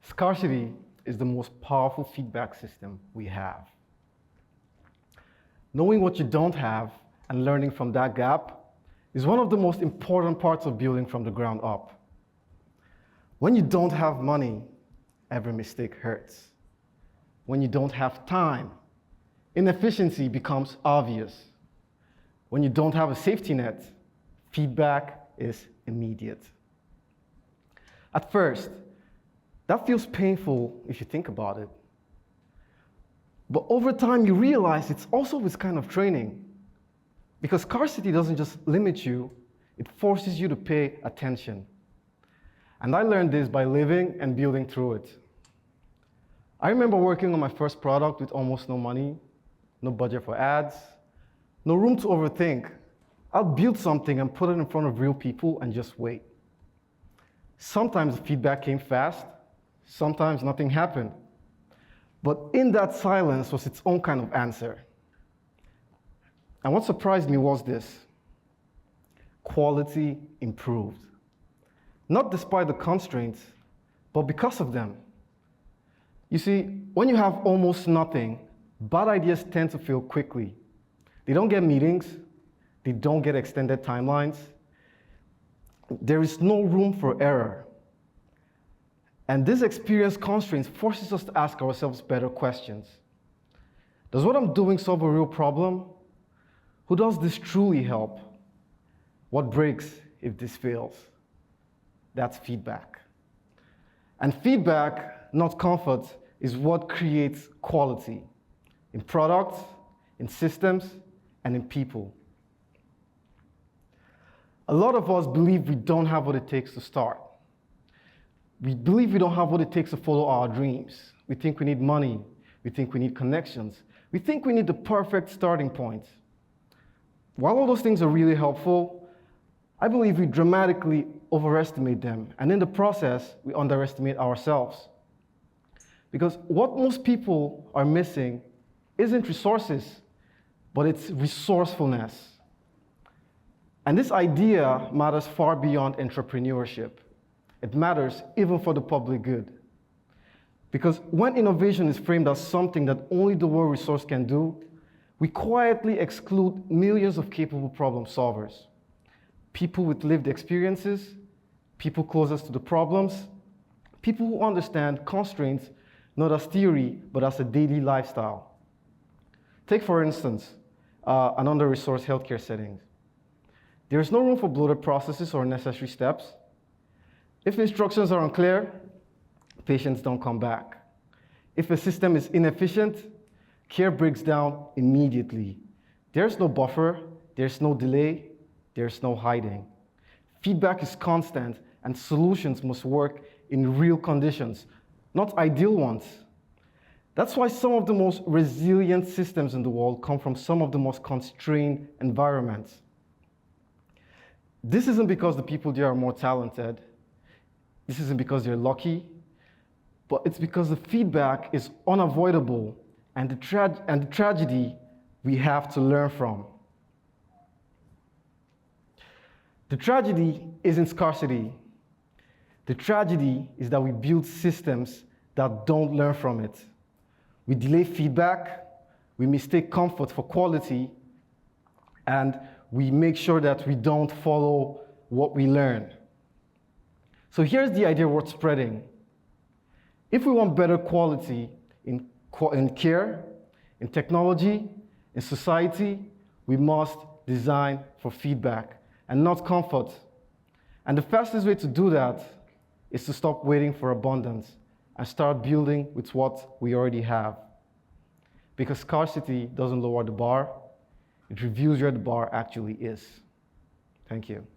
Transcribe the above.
Scarcity is the most powerful feedback system we have. Knowing what you don't have and learning from that gap is one of the most important parts of building from the ground up. When you don't have money, every mistake hurts. When you don't have time, inefficiency becomes obvious. When you don't have a safety net, feedback is immediate. At first, that feels painful if you think about it. But over time, you realize it's also this kind of training. Because scarcity doesn't just limit you, it forces you to pay attention. And I learned this by living and building through it. I remember working on my first product with almost no money, no budget for ads, no room to overthink. I'll build something and put it in front of real people and just wait. Sometimes the feedback came fast, sometimes nothing happened. But in that silence was its own kind of answer. And what surprised me was this: quality improved. Not despite the constraints, but because of them. You see, when you have almost nothing, bad ideas tend to fail quickly. They don't get meetings, they don't get extended timelines. There is no room for error. And this experience constraints forces us to ask ourselves better questions. Does what I'm doing solve a real problem? Who does this truly help? What breaks if this fails? That's feedback. And feedback, not comfort, is what creates quality in products, in systems, and in people. A lot of us believe we don't have what it takes to start. We believe we don't have what it takes to follow our dreams. We think we need money. We think we need connections. We think we need the perfect starting point. While all those things are really helpful, I believe we dramatically overestimate them, and in the process, we underestimate ourselves. Because what most people are missing isn't resources, but it's resourcefulness. And this idea matters far beyond entrepreneurship. It matters even for the public good. Because when innovation is framed as something that only the world resource can do, we quietly exclude millions of capable problem solvers. People with lived experiences, people closest to the problems, people who understand constraints not as theory, but as a daily lifestyle. Take, for instance, an under-resourced healthcare setting. There is no room for bloated processes or unnecessary steps. If instructions are unclear, patients don't come back. If a system is inefficient, care breaks down immediately. There's no buffer, there's no delay, there's no hiding. Feedback is constant, and solutions must work in real conditions, not ideal ones. That's why some of the most resilient systems in the world come from some of the most constrained environments. This isn't because the people there are more talented. This isn't because they're lucky, but it's because the feedback is unavoidable and the tragedy we have to learn from. The tragedy isn't scarcity. The tragedy is that we build systems that don't learn from it. We delay feedback, we mistake comfort for quality, and we make sure that we don't follow what we learn. So here's the idea worth spreading. If we want better quality in care, in technology, in society, we must design for feedback and not comfort. And the fastest way to do that is to stop waiting for abundance and start building with what we already have. Because scarcity doesn't lower the bar, it reveals where the bar actually is. Thank you.